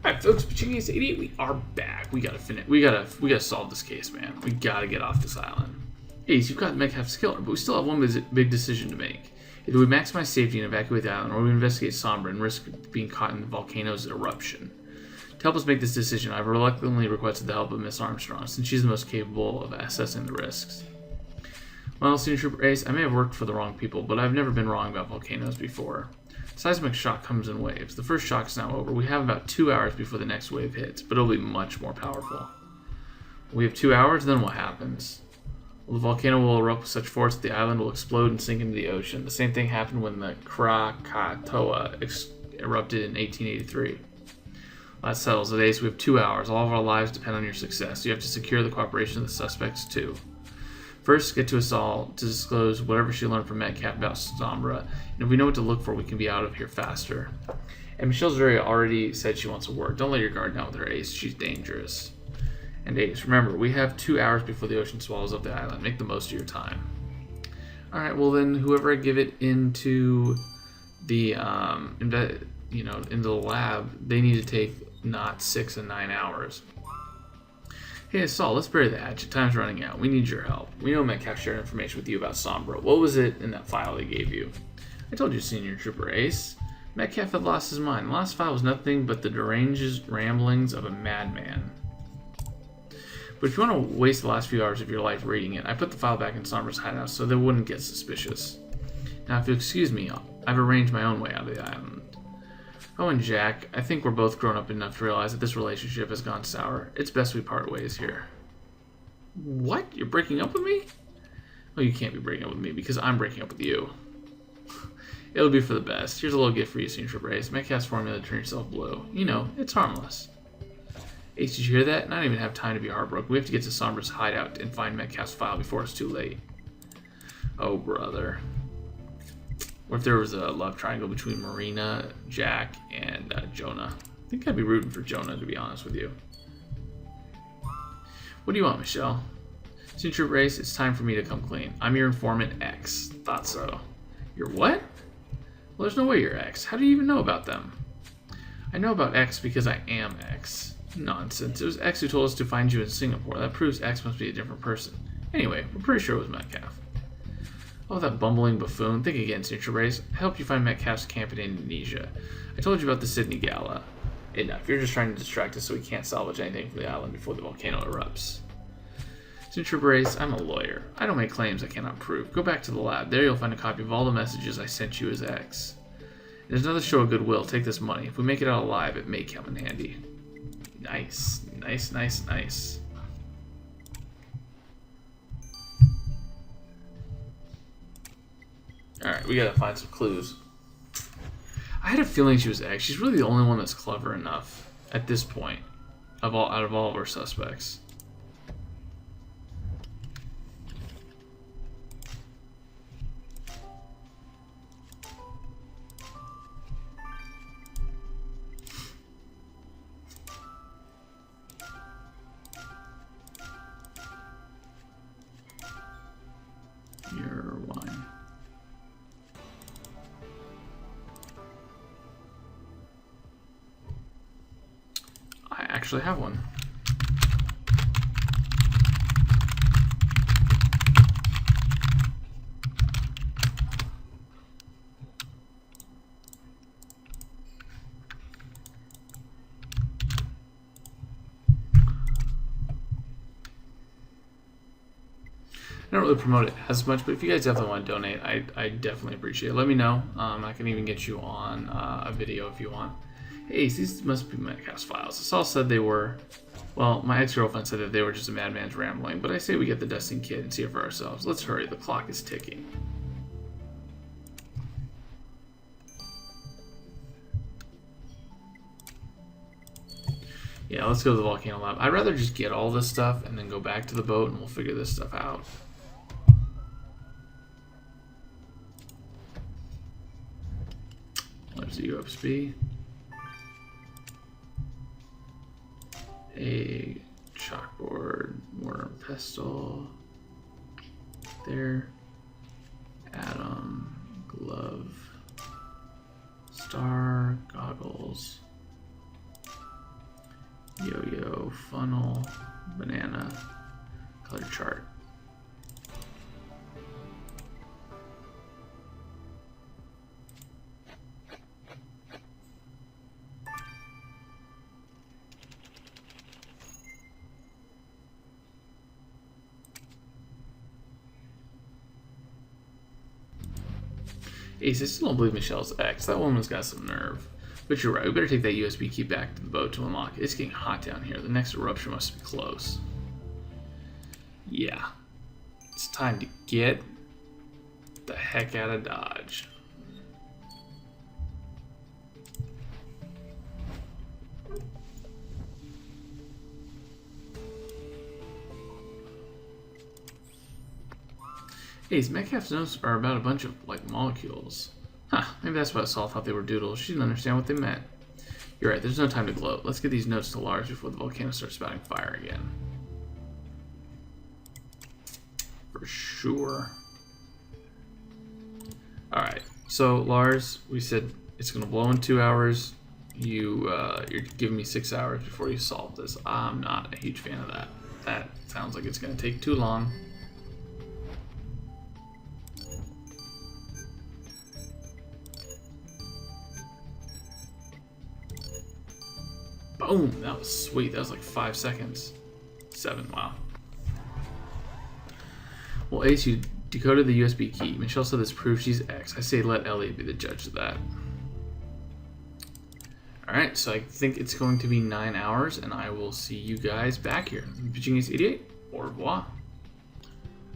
Alright, folks, Pachinki's 88, we are back. We gotta finish. We gotta solve this case, man. We gotta get off this island. Ace, you've got Metcalf's killer, but we still have one big decision to make. Either we maximize safety and evacuate the island, or we investigate Sombra and risk being caught in the volcano's eruption. To help us make this decision, I've reluctantly requested the help of Miss Armstrong, since she's the most capable of assessing the risks. Well, Senior Trooper Ace, I may have worked for the wrong people, but I've never been wrong about volcanoes before. Seismic shock comes in waves. The first shock's now over. We have about 2 hours before the next wave hits, but it'll be much more powerful. We have 2 hours, then what happens? Well, the volcano will erupt with such force that the island will explode and sink into the ocean. The same thing happened when the Krakatoa erupted in 1883. Well, that settles it, Ace. We have 2 hours. All of our lives depend on your success. You have to secure the cooperation of the suspects, too. First, get to us all to disclose whatever she learned from Metcalf about Sombra, and if we know what to look for, we can be out of here faster. And Michelle Zuri already said she wants a word. Don't let your guard down with her, Ace. She's dangerous. And Ace, remember, we have 2 hours before the ocean swallows up the island. Make the most of your time. Alright, well then, whoever I give it into the, into the lab, they need to take not 6 and 9 hours. Hey, Saul, let's bury the hatchet. Time's running out. We need your help. We know Metcalf shared information with you about Sombra. What was it in that file they gave you? I told you, Senior Trooper Ace. Metcalf had lost his mind. The last file was nothing but the deranged ramblings of a madman. But if you want to waste the last few hours of your life reading it, I put the file back in Sombra's hideout so they wouldn't get suspicious. Now, if you'll excuse me, I've arranged my own way out of the island. Oh, and Jack, I think we're both grown up enough to realize that this relationship has gone sour. It's best we part ways here. What? You're breaking up with me? Well, you can't be breaking up with me because I'm breaking up with you. It'll be for the best. Here's a little gift for you, Senior Trooper Ace. Metcalf's formula to turn yourself blue. You know, it's harmless. Ace, did you hear that? And I don't even have time to be heartbroken. We have to get to Sombra's hideout and find Metcalf's file before it's too late. Oh, brother. What if there was a love triangle between Marina, Jack, and Jonah? I think I'd be rooting for Jonah, to be honest with you. What do you want, Michelle? Senior Trooper Ace, it's time for me to come clean. I'm your informant, X. Thought so. You're what? Well, there's no way you're X. How do you even know about them? I know about X because I am X. Nonsense. It was X who told us to find you in Singapore. That proves X must be a different person. Anyway, we're pretty sure it was Metcalf. Oh, that bumbling buffoon. Think again, Senior Race. I helped you find Metcalf's camp in Indonesia. I told you about the Sydney Gala. Enough. You're just trying to distract us so we can't salvage anything from the island before the volcano erupts. Senior Race, I'm a lawyer. I don't make claims I cannot prove. Go back to the lab. There you'll find a copy of all the messages I sent you as X. There's another show of goodwill. Take this money. If we make it out alive, it may come in handy. Nice. Nice, nice, nice. Alright, we gotta find some clues. I had a feeling she was X. She's really the only one that's clever enough at this point out of all of our suspects. Your wine. I actually have one. I don't really promote it as much, but if you guys definitely want to donate, I definitely appreciate it. Let me know. I can even get you on a video if you want. Hey, these must be Metcalf's files. Saul said they were, well, my ex-girlfriend said that they were just a madman's rambling, but I say we get the destined kid and see it for ourselves. Let's hurry, the clock is ticking. Yeah, let's go to the volcano lab. I'd rather just get all this stuff and then go back to the boat and we'll figure this stuff out. There's the USB. A chalkboard, mortar and pestle. There. Atom, glove, star, goggles. Yo-yo, funnel, banana, color chart. Ace, I still don't believe Michelle's X. That woman's got some nerve. But you're right, we better take that USB key back to the boat to unlock it. It's getting hot down here. The next eruption must be close. Yeah. It's time to get the heck out of Dodge. Hey, Metcalf's notes are about a bunch of, like, molecules. Huh, maybe that's why Saul thought they were doodles. She didn't understand what they meant. You're right, there's no time to gloat. Let's get these notes to Lars before the volcano starts spouting fire again. For sure. Alright, so Lars, we said it's going to blow in 2 hours. You're giving me 6 hours before you solve this. I'm not a huge fan of that. That sounds like it's going to take too long. Boom! That was sweet. That was like 5 seconds. 7, wow. Well, Ace, you decoded the USB key. Michelle said this proves she's X. I say let Elliot be the judge of that. Alright, so I think it's going to be 9 hours, and I will see you guys back here. Pitching Ace 88, au revoir.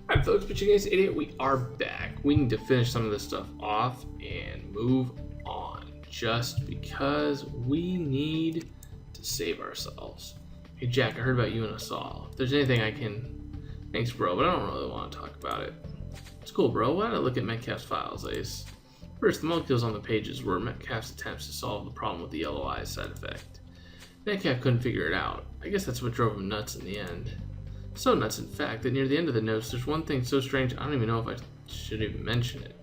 Alright, folks, Pitching Ace 88, we are back. We need to finish some of this stuff off and move on. Just because we need to save ourselves. Hey Jack, I heard about you and Asal. If there's anything I can... Thanks bro, but I don't really want to talk about it. It's cool bro, why don't I look at Metcalf's files, Ace? First, the molecules on the pages were Metcalf's attempts to solve the problem with the yellow eyes side effect. Metcalf couldn't figure it out. I guess that's what drove him nuts in the end. So nuts in fact that near the end of the notes there's one thing so strange I don't even know if I should even mention it.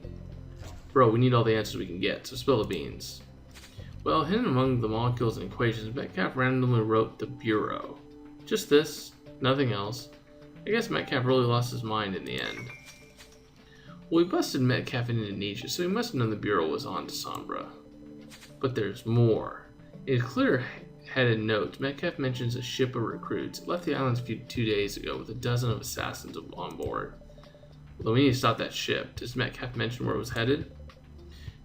Bro, we need all the answers we can get, so spill the beans. Well, hidden among the molecules and equations, Metcalf randomly wrote the Bureau. Just this, nothing else. I guess Metcalf really lost his mind in the end. Well, we busted Metcalf in Indonesia, so he must have known the Bureau was on to Sombra. But there's more. In his clear-headed notes, Metcalf mentions a ship of recruits. It left the islands 2 days ago with a dozen of assassins on board. Although we need to stop that ship. Does Metcalf mention where it was headed?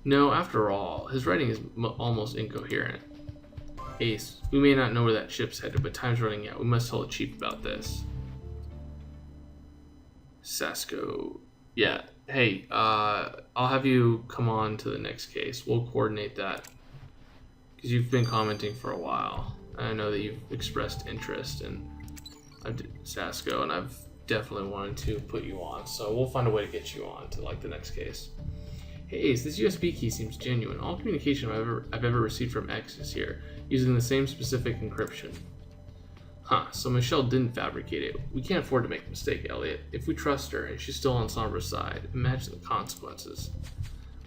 No, after all, his writing is almost incoherent. Ace, we may not know where that ship's headed, but time's running out. We must tell the chief about this. Sasko. Yeah, hey, I'll have you come on to the next case. We'll coordinate that. Because you've been commenting for a while. I know that you've expressed interest in Sasko, and I've definitely wanted to put you on. So we'll find a way to get you on to, like, the next case. Hey Ace, this USB key seems genuine. All communication I've ever received from X is here, using the same specific encryption. Huh, so Michelle didn't fabricate it. We can't afford to make a mistake, Elliot. If we trust her, and she's still on Sombra's side, imagine the consequences.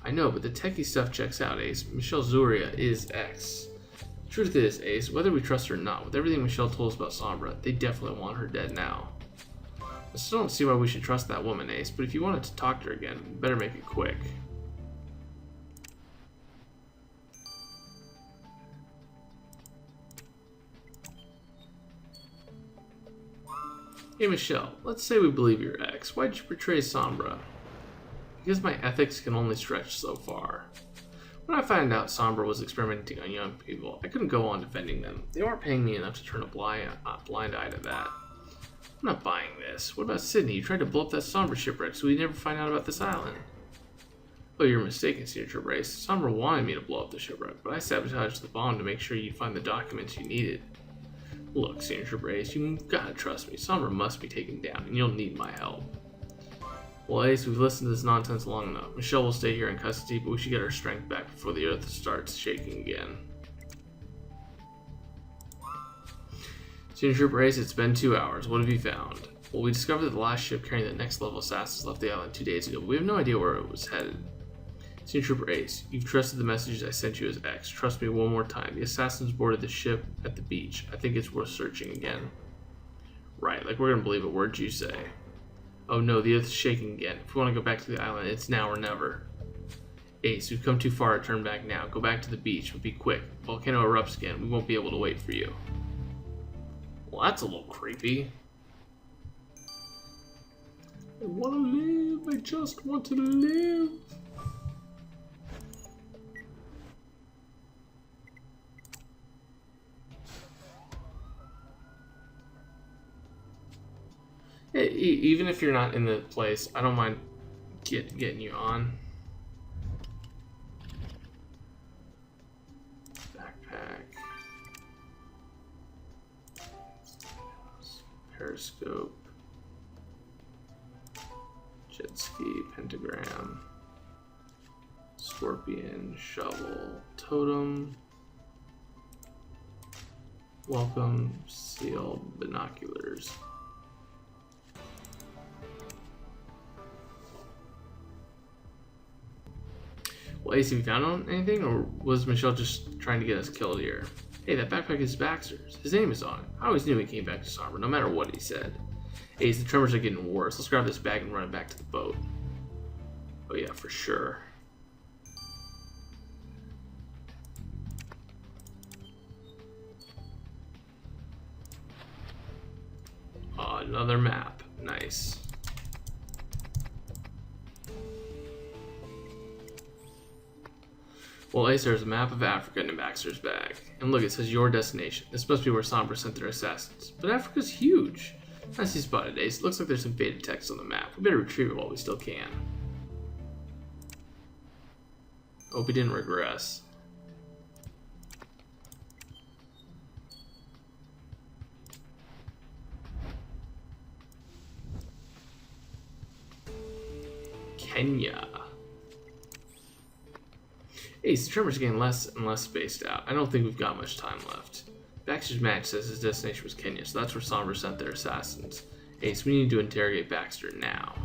I know, but the techie stuff checks out, Ace. Michelle Zuria is X. Truth is, Ace, whether we trust her or not, with everything Michelle told us about Sombra, they definitely want her dead now. I still don't see why we should trust that woman, Ace, but if you wanted to talk to her again, we better make it quick. Hey Michelle, let's say we believe you're X. Why'd you betray Sombra? Because my ethics can only stretch so far. When I found out Sombra was experimenting on young people, I couldn't go on defending them. They weren't paying me enough to turn a blind eye to that. I'm not buying this. What about Sydney? You tried to blow up that Sombra shipwreck so we'd never find out about this island. Well, you're mistaken, Signature Brace. Sombra wanted me to blow up the shipwreck, but I sabotaged the bomb to make sure you'd find the documents you needed. Look, Signature Brace, you've gotta trust me. Sombra must be taken down, and you'll need my help. Well, Ace, we've listened to this nonsense long enough. Michelle will stay here in custody, but we should get our strength back before the earth starts shaking again. Signature Brace, it's been 2 hours. What have you found? Well, we discovered that the last ship carrying the next level assassins left the island 2 days ago, but we have no idea where it was headed. Senior Trooper Ace, you've trusted the messages I sent you as X. Trust me one more time. The assassins boarded the ship at the beach. I think it's worth searching again. Right, like we're gonna believe a word you say. Oh no, the Earth's shaking again. If we want to go back to the island, it's now or never. Ace, we've come too far to turn back now. Go back to the beach, but be quick. If volcano erupts again, we won't be able to wait for you. Well, that's a little creepy. I want to live. I just want to live. Even if you're not in the place, I don't mind getting you on. Backpack. Periscope. Jet ski, pentagram. Scorpion, shovel, totem. Welcome, seal, binoculars. Well, Ace, have you found anything, or was Michelle just trying to get us killed here? Hey, that backpack is Baxter's. His name is on it. I always knew he came back to Sombra, no matter what he said. Ace, the tremors are getting worse. Let's grab this bag and run it back to the boat. Oh yeah, for sure. Oh, another map. Nice. Well, Ace, there's a map of Africa in Baxter's bag. And look, it says your destination. This must be where Sombra sent their assassins. But Africa's huge. Nicely spotted, Ace. It looks like there's some faded text on the map. We better retrieve it while we still can. Hope we didn't regress. Kenya. Ace, the tremors are getting less and less spaced out. I don't think we've got much time left. Baxter's match says his destination was Kenya, so that's where Sombra sent their assassins. Ace, we need to interrogate Baxter now.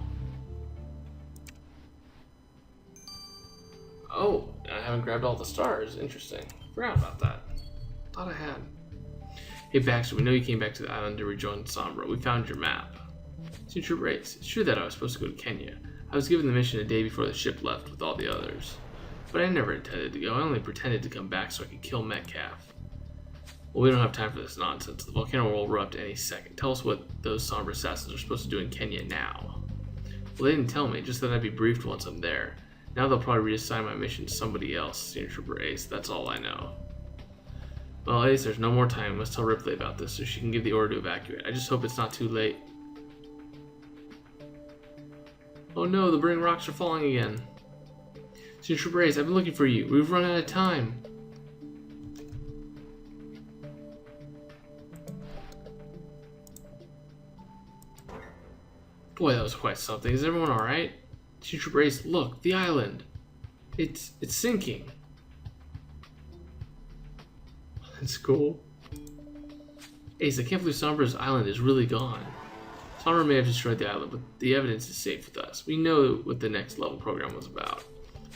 Oh, I haven't grabbed all the stars. Interesting. Forgot about that. Thought I had. Hey Baxter, we know you came back to the island to rejoin Sombra. We found your map. Senior Trooper Ace, it's true that I was supposed to go to Kenya. I was given the mission a day before the ship left with all the others. But I never intended to go. I only pretended to come back so I could kill Metcalf. Well, we don't have time for this nonsense. The volcano will erupt any second. Tell us what those Sombra assassins are supposed to do in Kenya now. Well, they didn't tell me, just that I'd be briefed once I'm there. Now they'll probably reassign my mission to somebody else, Senior Trooper Ace. That's all I know. Well, Ace, there's no more time. We must tell Ripley about this so she can give the order to evacuate. I just hope it's not too late. Oh no, the burning rocks are falling again. Senior Trooper Ace, I've been looking for you. We've run out of time. Boy, that was quite something. Is everyone alright? Senior Trooper Ace, look, the island. It's sinking. That's cool. Ace, I can't believe Sombra's island is really gone. Sombra may have destroyed the island, but the evidence is safe with us. We know what the next level program was about.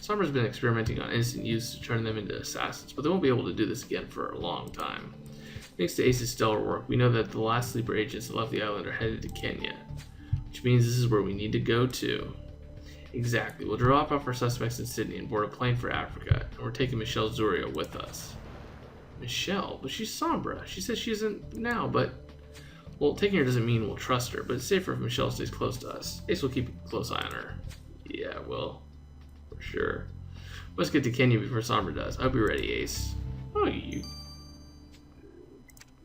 Sombra's been experimenting on innocent youths to turn them into assassins, but they won't be able to do this again for a long time. Thanks to Ace's stellar work, we know that the last sleeper agents that left the island are headed to Kenya, which means this is where we need to go to. Exactly. We'll drop off our suspects in Sydney and board a plane for Africa, and we're taking Michelle Zuria with us. Michelle? But she's Sombra. She says she isn't now, but... Well, taking her doesn't mean we'll trust her, but it's safer if Michelle stays close to us. Ace will keep a close eye on her. Yeah, well... For sure. Let's get to Kenya before Sombra does. I hope you're ready, Ace. Oh, you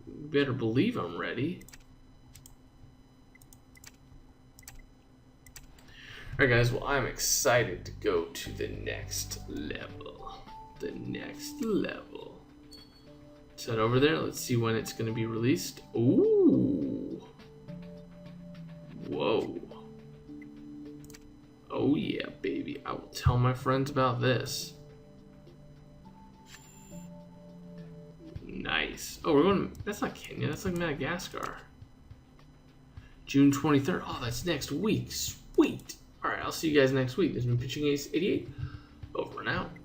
better believe I'm ready. Alright guys, well I'm excited to go to the next level. The next level. Let's head over there. Let's see when it's going to be released. Ooh. Whoa. Oh yeah, baby. I will tell my friends about this. Nice. Oh, we're going to... That's not Kenya. That's like Madagascar. June 23rd. Oh, that's next week. Sweet. Alright, I'll see you guys next week. This has been Pitching Ace 88. Over and out.